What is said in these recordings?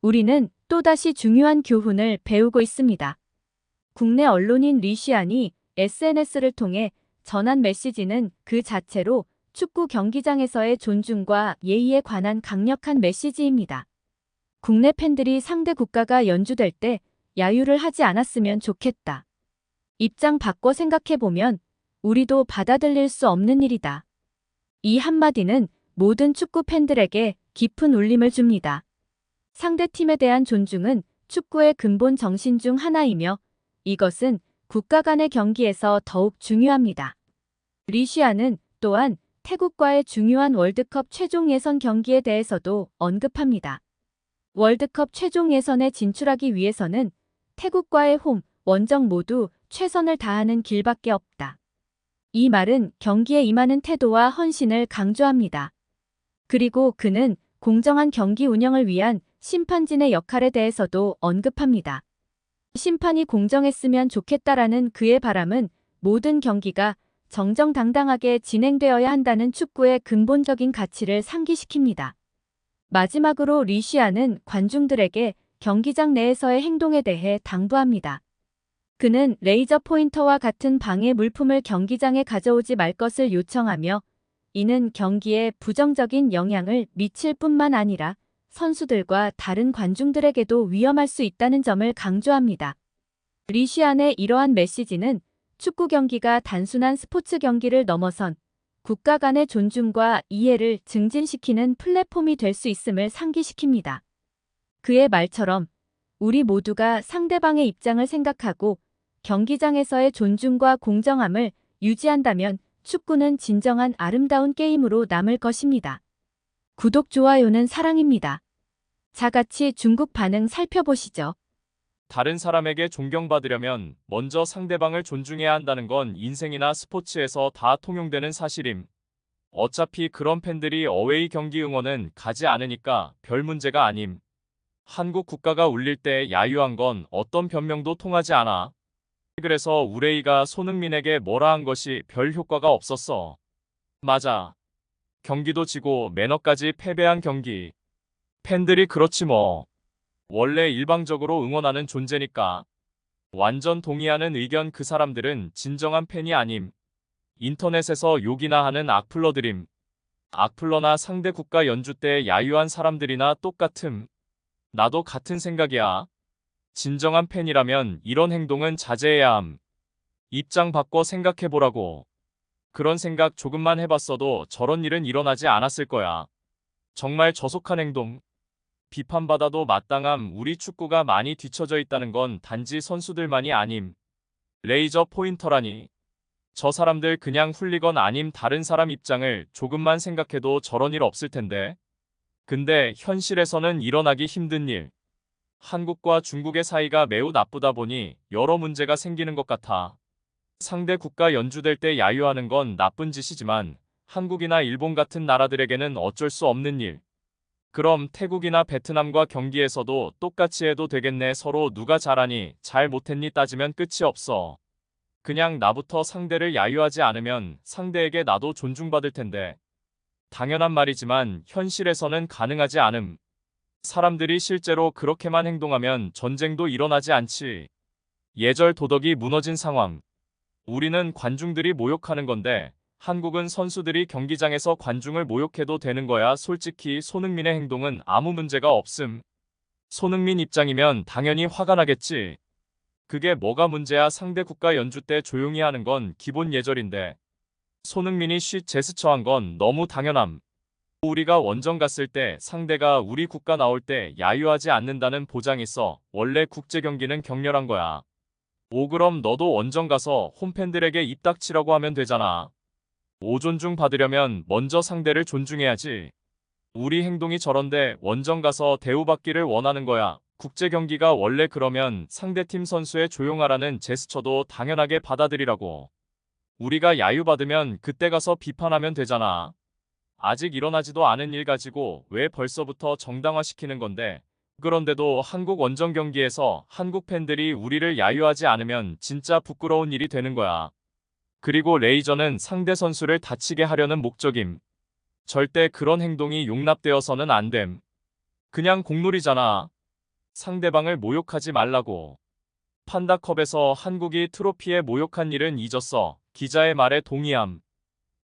우리는 또다시 중요한 교훈을 배우고 있습니다. 국내 언론인 리시안이 SNS를 통해 전한 메시지는 그 자체로 축구 경기장에서의 존중과 예의에 관한 강력한 메시지입니다. 국내 팬들이 상대 국가가 연주될 때 야유를 하지 않았으면 좋겠다. 입장 바꿔 생각해보면 우리도 받아들일 수 없는 일이다. 이 한마디는 모든 축구 팬들에게 깊은 울림을 줍니다. 상대 팀에 대한 존중은 축구의 근본 정신 중 하나이며 이것은 국가 간의 경기에서 더욱 중요합니다. 리시아는 또한 태국과의 중요한 월드컵 최종 예선 경기에 대해서도 언급합니다. 월드컵 최종 예선에 진출하기 위해서는 태국과의 홈, 원정 모두 최선을 다하는 길밖에 없다. 이 말은 경기에 임하는 태도와 헌신을 강조합니다. 그리고 그는 공정한 경기 운영을 위한 심판진의 역할에 대해서도 언급합니다. 심판이 공정했으면 좋겠다라는 그의 바람은 모든 경기가 정정당당하게 진행되어야 한다는 축구의 근본적인 가치를 상기시킵니다. 마지막으로 리시아는 관중들에게 경기장 내에서의 행동에 대해 당부합니다. 그는 레이저 포인터와 같은 방해 물품을 경기장에 가져오지 말 것을 요청하며 이는 경기에 부정적인 영향을 미칠 뿐만 아니라 선수들과 다른 관중들에게도 위험할 수 있다는 점을 강조합니다. 리시안의 이러한 메시지는 축구 경기가 단순한 스포츠 경기를 넘어선 국가 간의 존중과 이해를 증진시키는 플랫폼이 될 수 있음을 상기시킵니다. 그의 말처럼 우리 모두가 상대방의 입장을 생각하고 경기장에서의 존중과 공정함을 유지한다면 축구는 진정한 아름다운 게임으로 남을 것입니다. 구독, 좋아요는 사랑입니다. 자, 같이 중국 반응 살펴보시죠. 다른 사람에게 존경받으려면 먼저 상대방을 존중해야 한다는 건 인생이나 스포츠에서 다 통용되는 사실임. 어차피 그런 팬들이 어웨이 경기 응원은 가지 않으니까 별 문제가 아님. 한국 국가가 울릴 때 야유한 건 어떤 변명도 통하지 않아. 그래서 우레이가 손흥민에게 뭐라 한 것이 별 효과가 없었어. 맞아. 경기도 지고 매너까지 패배한 경기. 팬들이 그렇지 뭐. 원래 일방적으로 응원하는 존재니까. 완전 동의하는 의견. 그 사람들은 진정한 팬이 아님. 인터넷에서 욕이나 하는 악플러들임. 악플러나 상대 국가 연주 때 야유한 사람들이나 똑같음. 나도 같은 생각이야. 진정한 팬이라면 이런 행동은 자제해야 함. 입장 바꿔 생각해보라고. 그런 생각 조금만 해봤어도 저런 일은 일어나지 않았을 거야. 정말 저속한 행동. 비판받아도 마땅함. 우리 축구가 많이 뒤처져 있다는 건 단지 선수들만이 아님. 레이저 포인터라니. 저 사람들 그냥 훌리건 아님. 다른 사람 입장을 조금만 생각해도 저런 일 없을 텐데. 근데 현실에서는 일어나기 힘든 일. 한국과 중국의 사이가 매우 나쁘다 보니 여러 문제가 생기는 것 같아. 상대 국가 연주될 때 야유하는 건 나쁜 짓이지만 한국이나 일본 같은 나라들에게는 어쩔 수 없는 일. 그럼 태국이나 베트남과 경기에서도 똑같이 해도 되겠네. 서로 누가 잘하니 잘 못했니 따지면 끝이 없어. 그냥 나부터 상대를 야유하지 않으면 상대에게 나도 존중받을 텐데. 당연한 말이지만 현실에서는 가능하지 않음. 사람들이 실제로 그렇게만 행동하면 전쟁도 일어나지 않지. 예절 도덕이 무너진 상황. 우리는 관중들이 모욕하는 건데 한국은 선수들이 경기장에서 관중을 모욕해도 되는 거야. 솔직히 손흥민의 행동은 아무 문제가 없음. 손흥민 입장이면 당연히 화가 나겠지. 그게 뭐가 문제야. 상대 국가 연주 때 조용히 하는 건 기본 예절인데. 손흥민이 쉿 제스처한 건 너무 당연함. 우리가 원정 갔을 때 상대가 우리 국가 나올 때 야유하지 않는다는 보장이 있어. 원래 국제 경기는 격렬한 거야. 그럼 너도 원정 가서 홈팬들에게 입 닥치라고 하면 되잖아. 존중 받으려면 먼저 상대를 존중해야지. 우리 행동이 저런데 원정 가서 대우받기를 원하는 거야. 국제 경기가 원래 그러면 상대팀 선수의 조용하라는 제스처도 당연하게 받아들이라고. 우리가 야유받으면 그때 가서 비판하면 되잖아. 아직 일어나지도 않은 일 가지고 왜 벌써부터 정당화시키는 건데. 그런데도 한국 원정 경기에서 한국 팬들이 우리를 야유하지 않으면 진짜 부끄러운 일이 되는 거야. 그리고 레이저는 상대 선수를 다치게 하려는 목적임. 절대 그런 행동이 용납되어서는 안 됨. 그냥 공놀이잖아. 상대방을 모욕하지 말라고. 판다컵에서 한국이 트로피에 모욕한 일은 잊었어. 기자의 말에 동의함.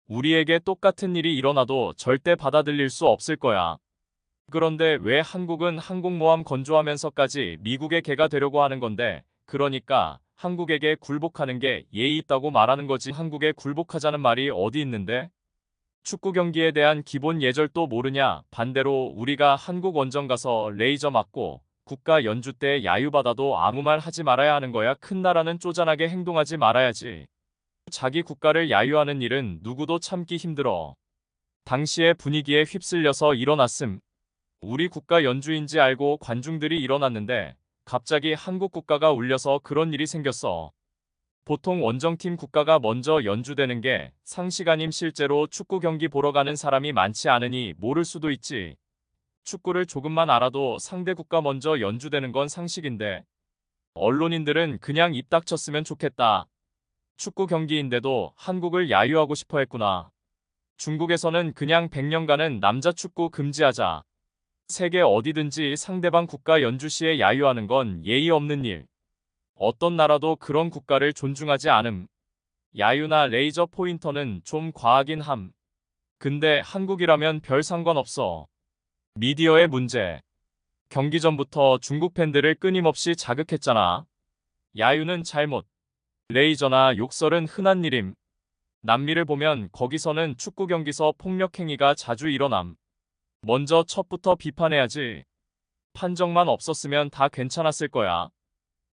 우리에게 똑같은 일이 일어나도 절대 받아들일 수 없을 거야. 그런데 왜 한국은 항공모함 건조하면서까지 미국의 개가 되려고 하는 건데, 그러니까 한국에게 굴복하는 게 예의 있다고 말하는 거지. 한국에 굴복하자는 말이 어디 있는데? 축구 경기에 대한 기본 예절도 모르냐? 반대로 우리가 한국 원정 가서 레이저 맞고 국가 연주 때 야유받아도 아무 말 하지 말아야 하는 거야. 큰 나라는 쪼잔하게 행동하지 말아야지. 자기 국가를 야유하는 일은 누구도 참기 힘들어. 당시의 분위기에 휩쓸려서 일어났음. 우리 국가 연주인지 알고 관중들이 일어났는데 갑자기 한국 국가가 울려서 그런 일이 생겼어. 보통 원정팀 국가가 먼저 연주되는 게 상식 아님. 실제로 축구 경기 보러 가는 사람이 많지 않으니 모를 수도 있지. 축구를 조금만 알아도 상대 국가 먼저 연주되는 건 상식인데 언론인들은 그냥 입 닥쳤으면 좋겠다. 축구 경기인데도 한국을 야유하고 싶어 했구나. 중국에서는 그냥 100년간은 남자 축구 금지하자. 세계 어디든지 상대방 국가 연주 시에 야유하는 건 예의 없는 일. 어떤 나라도 그런 국가를 존중하지 않음. 야유나 레이저 포인터는 좀 과하긴 함. 근데 한국이라면 별 상관없어. 미디어의 문제. 경기 전부터 중국 팬들을 끊임없이 자극했잖아. 야유는 잘못. 레이저나 욕설은 흔한 일임. 남미를 보면 거기서는 축구 경기서 폭력 행위가 자주 일어남. 먼저 첫부터 비판해야지. 판정만 없었으면 다 괜찮았을 거야.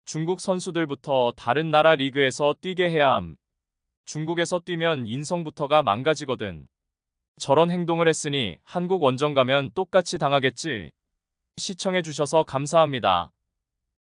중국 선수들부터 다른 나라 리그에서 뛰게 해야 함. 중국에서 뛰면 인성부터가 망가지거든. 저런 행동을 했으니 한국 원정 가면 똑같이 당하겠지. 시청해주셔서 감사합니다.